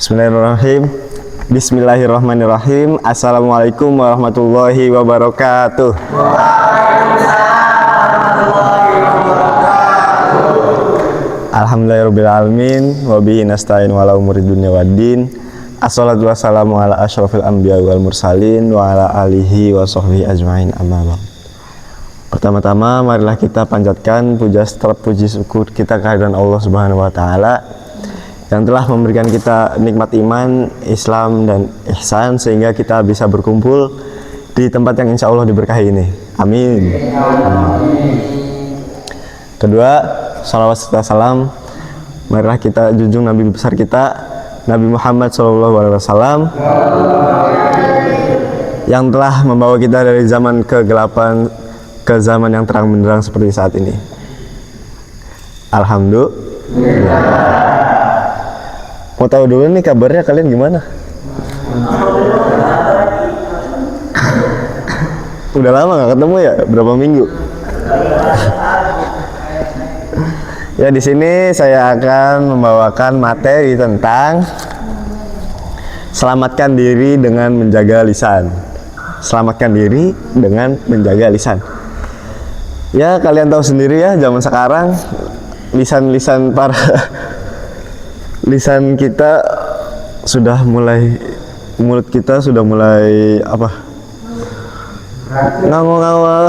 Bismillahirrahmanirrahim. Bismillahirrahmanirrahim. Assalamualaikum warahmatullahi wabarakatuh. Alhamdulillahirabbil alamin wa bihi nasta'in wa ala umuri dunya waddin. Assalatu wassalamu ala asyrofil anbiya wal mursalin wa ala alihi wa sahbihi ajmain, amma ba'd. Pertama-tama marilah kita panjatkan puji syukur kita kehadiran Allah Subhanahu wa taala yang telah memberikan kita nikmat iman, Islam, dan ihsan sehingga kita bisa berkumpul di tempat yang insya Allah diberkahi ini. Amin. Kedua, salawat serta salam marilah kita junjung Nabi besar kita, Nabi Muhammad SAW, yang telah membawa kita dari zaman kegelapan ke zaman yang terang benderang seperti saat ini. Alhamdulillah. Mau tahu dulu nih kabarnya kalian gimana? Udah lama nggak ketemu ya? Berapa minggu? Ya, di sini saya akan membawakan materi tentang selamatkan diri dengan menjaga lisan. Selamatkan diri dengan menjaga lisan. Ya, kalian tahu sendiri ya, zaman sekarang lisan lisan kita sudah mulai, mulut kita sudah mulai ngawang-ngawang.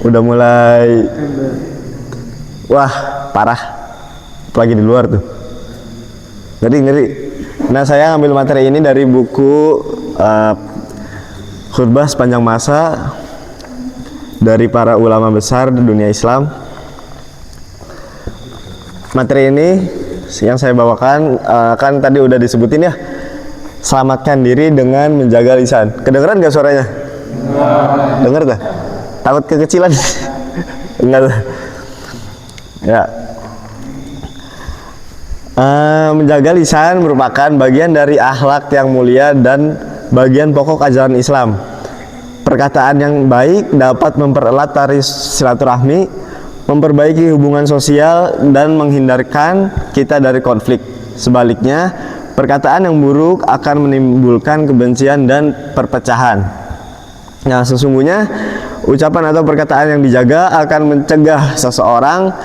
Udah mulai wah, parah. Apalagi di luar tuh. Ngeri. Nah, saya ngambil materi ini dari buku Khutbah Sepanjang Masa dari para ulama besar di dunia Islam. Materi ini yang saya bawakan kan tadi udah disebutin ya, selamatkan diri dengan menjaga lisan. Kedengeran gak suaranya? Denger tak? Takut kekecilan? Enggak. Ya. Menjaga lisan merupakan bagian dari akhlak yang mulia dan bagian pokok ajaran Islam. Perkataan yang baik dapat mempererat tali silaturahmi, memperbaiki hubungan sosial, dan menghindarkan kita dari konflik. Sebaliknya, perkataan yang buruk akan menimbulkan kebencian dan perpecahan. Nah, sesungguhnya ucapan atau perkataan yang dijaga akan mencegah seseorang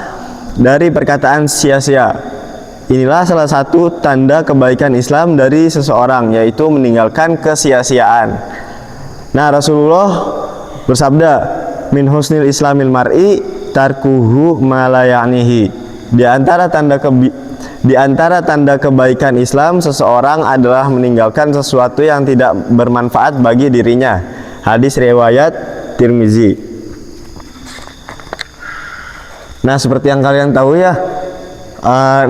dari perkataan sia-sia. Inilah salah satu tanda kebaikan Islam dari seseorang, yaitu meninggalkan kesia-siaan. Nah, Rasulullah bersabda, min husnil islamil mar'i tarkuhu malayanihi. Di antara tanda kebaikan Islam seseorang adalah meninggalkan sesuatu yang tidak bermanfaat bagi dirinya. Hadis riwayat Tirmizi. Nah, seperti yang kalian tahu ya,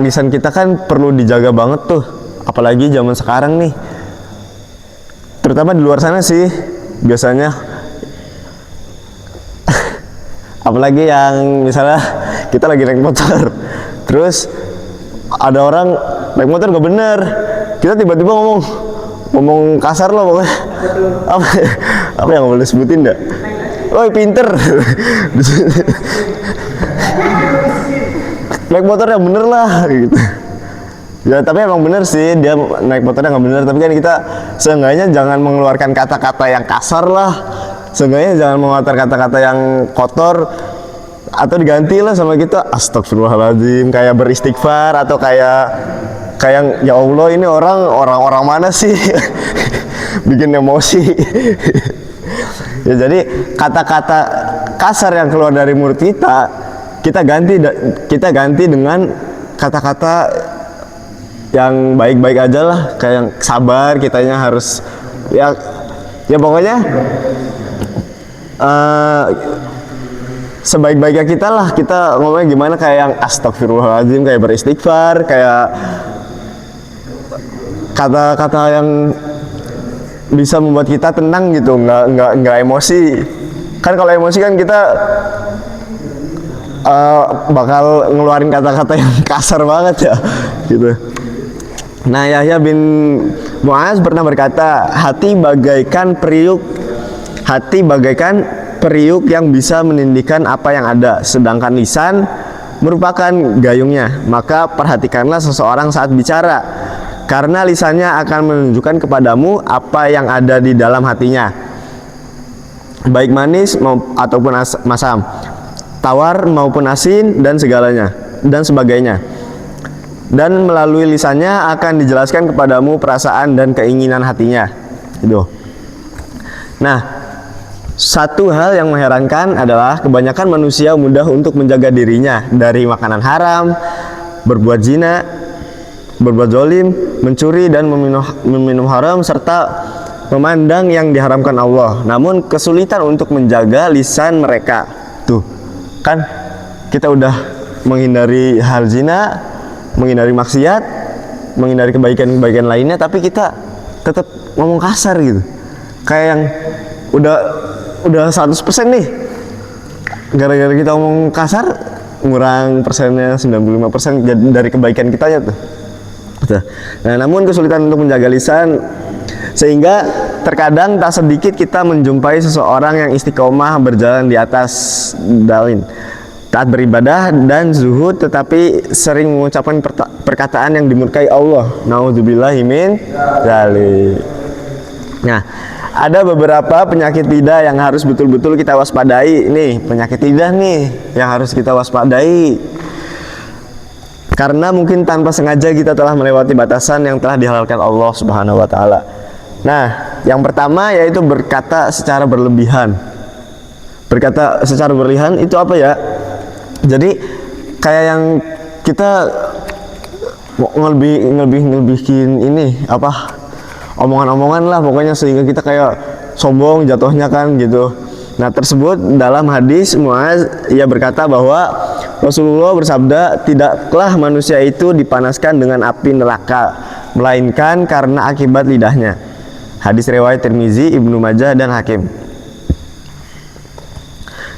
lisan kita kan perlu dijaga banget tuh, apalagi zaman sekarang nih, terutama di luar sana sih biasanya. Apalagi yang misalnya kita lagi naik motor, terus ada orang naik motor gak bener, kita tiba-tiba ngomong kasar loh pokoknya. Apa yang boleh sebutin enggak? Woi, pinter. Naik motor yang bener lah gitu. Ya, tapi emang bener sih dia naik motornya nggak bener, tapi kan kita seenggaknya jangan mengeluarkan kata-kata yang kasar lah. Seenggaknya jangan mengeluarkan kata-kata yang kotor, atau diganti lah sama kita astagfirullahaladzim, kayak beristighfar, atau kayak ya Allah, ini orang mana sih bikin emosi. Ya, jadi kata-kata kasar yang keluar dari mulut kita ganti dengan kata-kata yang baik-baik aja lah, kayak yang sabar, kitanya harus ya pokoknya sebaik-baiknya kita lah, kita ngomongnya gimana, kayak yang astagfirullahaladzim, kayak beristighfar, kayak kata-kata yang bisa membuat kita tenang gitu, nggak emosi. Kan kalau emosi kan kita bakal ngeluarin kata-kata yang kasar banget ya gitu. Nah, Yahya bin Mu'az pernah berkata, hati bagaikan periuk yang bisa menindihkan apa yang ada, sedangkan lisan merupakan gayungnya. Maka perhatikanlah seseorang saat bicara. karena lisannya akan menunjukkan kepadamu apa yang ada di dalam hatinya, baik manis ataupun masam, tawar maupun asin dan segalanya dan sebagainya. Dan melalui lisannya akan dijelaskan kepadamu perasaan dan keinginan hatinya. Itu. Nah, satu hal yang mengherankan adalah kebanyakan manusia mudah untuk menjaga dirinya dari makanan haram, berbuat zina, berbuat zalim, mencuri dan meminum haram serta memandang yang diharamkan Allah. Namun kesulitan untuk menjaga lisan mereka. Tuh, kan kita udah menghindari hal zina, menghindari maksiat, menghindari kebaikan-kebaikan lainnya, tapi kita tetap ngomong kasar gitu. Kayak yang udah 100% nih. Gara-gara kita ngomong kasar, ngurang persennya 95% dari kebaikan kitanya tuh. Nah, namun kesulitan untuk menjaga lisan sehingga terkadang tak sedikit kita menjumpai seseorang yang istiqomah berjalan di atas dalin, taat beribadah dan zuhud, tetapi sering mengucapkan perkataan yang dimurkai Allah. Nauzubillahi min dzalik. Nah, ada beberapa penyakit lidah yang harus betul-betul kita waspadai. Nih, penyakit lidah nih yang harus kita waspadai. Karena mungkin tanpa sengaja kita telah melewati batasan yang telah dihalalkan Allah Subhanahu wa taala. Nah, yang pertama yaitu berkata secara berlebihan. Berkata secara berlebihan itu apa ya? Jadi kayak yang kita ngelebihin ini apa? Omongan-omongan lah pokoknya, sehingga kita kayak sombong jatuhnya kan gitu. Nah, tersebut dalam hadis Muaz, ia berkata bahwa Rasulullah bersabda, tidaklah manusia itu dipanaskan dengan api neraka, melainkan karena akibat lidahnya. Hadis riwayat Tirmizi, Ibnu Majah dan Hakim.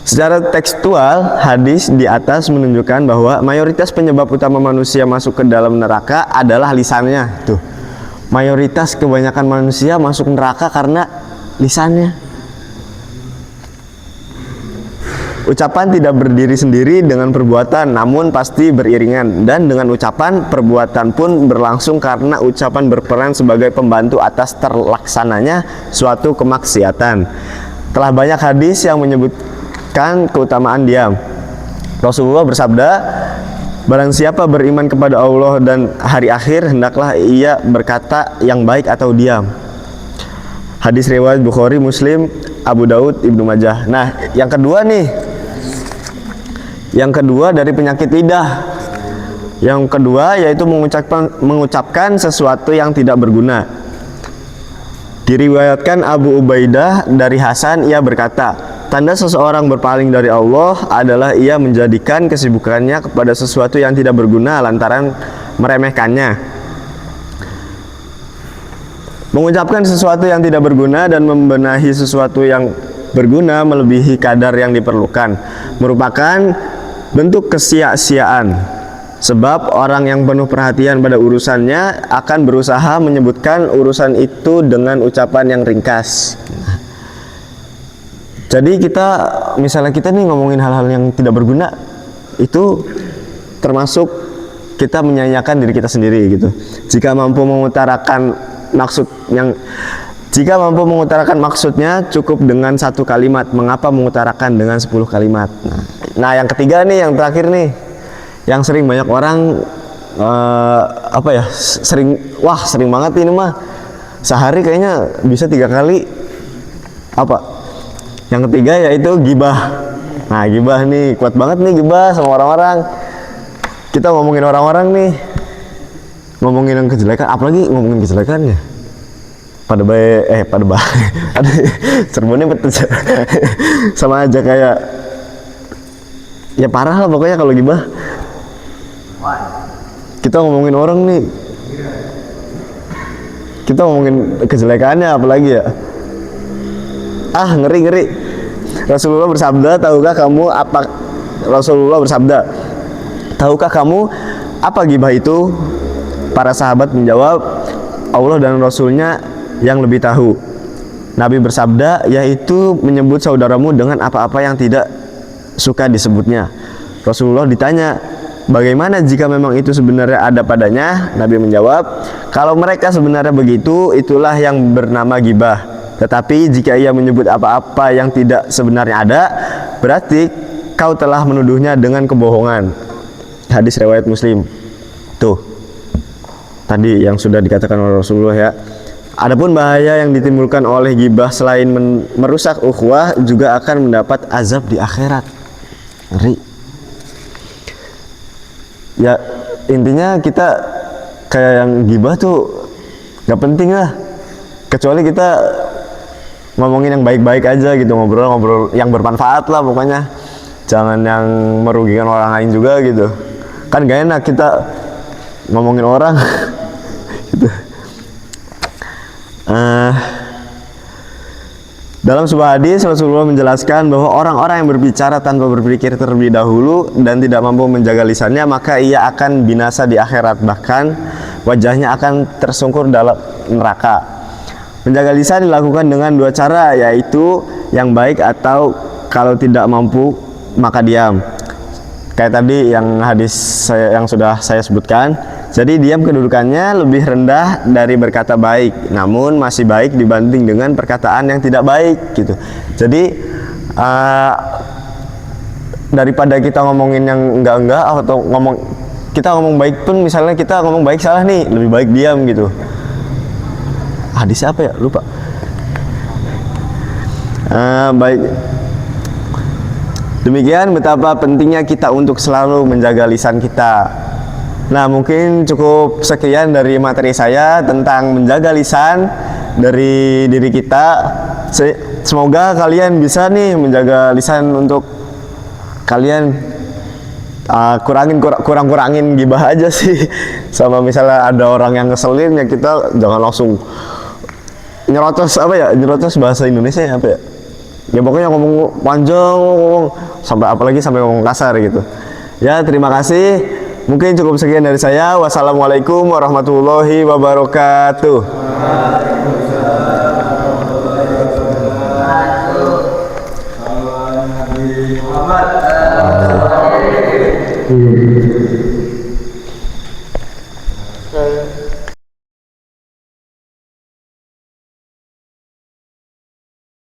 Secara tekstual, hadis di atas menunjukkan bahwa mayoritas penyebab utama manusia masuk ke dalam neraka adalah lisannya. Tuh, mayoritas kebanyakan manusia masuk neraka karena lisannya. Ucapan tidak berdiri sendiri dengan perbuatan, namun pasti beriringan. Dan dengan ucapan, perbuatan pun berlangsung karena ucapan berperan sebagai pembantu atas terlaksananya suatu kemaksiatan. Telah banyak hadis yang menyebutkan keutamaan diam. Rasulullah bersabda, barang siapa beriman kepada Allah dan hari akhir, hendaklah ia berkata yang baik atau diam. Hadis riwayat Bukhari, Muslim, Abu Daud, Ibnu Majah. Nah, yang kedua nih, yang kedua dari penyakit lidah. Yang kedua yaitu mengucapkan sesuatu yang tidak berguna. Diriwayatkan Abu Ubaidah dari Hasan, ia berkata, tanda seseorang berpaling dari Allah adalah ia menjadikan kesibukannya kepada sesuatu yang tidak berguna lantaran meremehkannya. Mengucapkan sesuatu yang tidak berguna dan membenahi sesuatu yang berguna melebihi kadar yang diperlukan merupakan bentuk kesia-siaan, sebab orang yang penuh perhatian pada urusannya akan berusaha menyebutkan urusan itu dengan ucapan yang ringkas. Jadi misalnya kita nih ngomongin hal-hal yang tidak berguna, itu termasuk kita menyanyiakan diri kita sendiri gitu. Jika mampu mengutarakan maksudnya cukup dengan satu kalimat, mengapa mengutarakan dengan 10 kalimat? Nah, yang ketiga nih, yang terakhir nih, yang sering banyak orang sering banget ini mah, sehari kayaknya bisa 3 kali. Apa? Yang ketiga yaitu gibah. Nah, gibah nih kuat banget nih, gibah sama orang-orang. Kita ngomongin orang-orang nih, ngomongin yang kejelekan, apalagi ngomongin kejelekannya. Pada baik, aduh, sermonnya betul. Sama aja kayak, ya parah lah pokoknya kalau gibah. Kita ngomongin orang nih, kita ngomongin kejelekannya apalagi ya. Ngeri. Rasulullah bersabda, tahukah kamu apa gibah itu? Para sahabat menjawab, Allah dan Rasulnya yang lebih tahu. Nabi bersabda, yaitu menyebut saudaramu dengan apa-apa yang tidak suka disebutnya. Rasulullah ditanya, bagaimana jika memang itu sebenarnya ada padanya? Nabi menjawab, kalau mereka sebenarnya begitu, itulah yang bernama gibah. Tetapi jika ia menyebut apa-apa yang tidak sebenarnya ada, berarti kau telah menuduhnya dengan kebohongan. Hadis riwayat Muslim. Tuh, tadi yang sudah dikatakan oleh Rasulullah ya. Adapun bahaya yang ditimbulkan oleh gibah selain merusak ukhuwah, juga akan mendapat azab di akhirat. Ngeri. Ya intinya kita kayak yang gibah tuh gak penting lah, kecuali kita ngomongin yang baik-baik aja gitu, ngobrol-ngobrol yang bermanfaat lah pokoknya, jangan yang merugikan orang lain juga gitu. Kan gak enak kita ngomongin orang gitu. Dalam sebuah hadis Rasulullah menjelaskan bahwa orang-orang yang berbicara tanpa berpikir terlebih dahulu dan tidak mampu menjaga lisannya, maka ia akan binasa di akhirat, bahkan wajahnya akan tersungkur dalam neraka. Menjaga lisan dilakukan dengan dua cara, yaitu yang baik atau kalau tidak mampu maka diam. Kayak tadi yang hadis yang sudah saya sebutkan. Jadi diam kedudukannya lebih rendah dari berkata baik, namun masih baik dibanding dengan perkataan yang tidak baik gitu. Jadi daripada kita ngomongin yang enggak atau kita ngomong baik pun, misalnya kita ngomong baik salah nih, lebih baik diam gitu. Hadis apa ya? Lupa. Baik. Demikian betapa pentingnya kita untuk selalu menjaga lisan kita. Nah, mungkin cukup sekian dari materi saya tentang menjaga lisan dari diri kita. Semoga kalian bisa nih menjaga lisan untuk kalian kurangin gibah aja sih. Sama misalnya ada orang yang ngeselin, ya kita jangan langsung nyerotos, apa ya, nyerotos bahasa Indonesia ya apa ya, ya pokoknya ngomong panjang, sampai apalagi sampai ngomong kasar gitu ya. Terima kasih, mungkin cukup sekian dari saya. Wassalamualaikum warahmatullahi wabarakatuh. Muhammad.